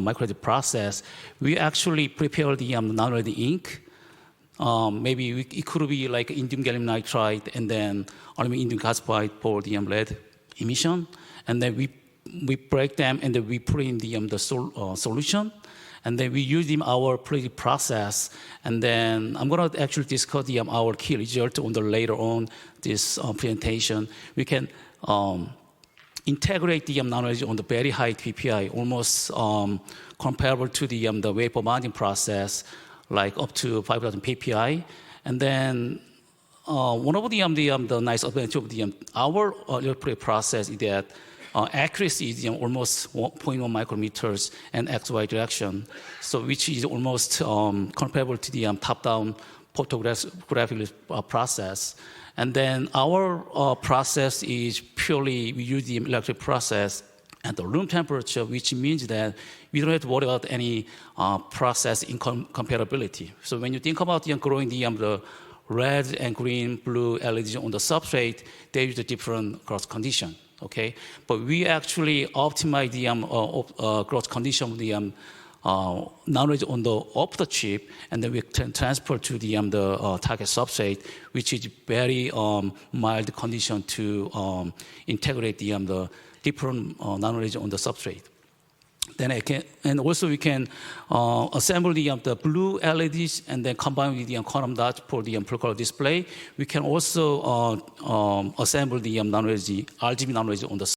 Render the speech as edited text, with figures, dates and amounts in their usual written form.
MicroLED process, we actually prepare the non-LED ink. Maybe it could be like indium gallium nitride and then aluminum indium phosphide for the LED emission. And then we break them and then we put in the solution. And then we use our Fluidic process. And then I'm going to actually discuss our key result on the later on this presentation. We can integrate the non-LED on the very high PPI, almost comparable to the wafer bonding process, like up to 5,000 PPI. And then one of the nice advantage of our electrolytic process is that accuracy is almost 1.1 micrometers and XY direction, so which is almost comparable to the top-down photographic process. And then our process is purely, we use the electric process at the room temperature, which means that we don't have to worry about any process incompatibility. So when you think about growing the red and green, blue LEDs on the substrate, they use the different cross condition. Okay, but we actually optimize the cross condition of the non-LED on the off the chip, and then we can transfer to the target substrate, which is very mild condition to integrate the different non-LED on the substrate. Then and also we can assemble the blue LEDs and then combine with the quantum dots for the full color display. We can also assemble the non-LED, RGB non-LED on the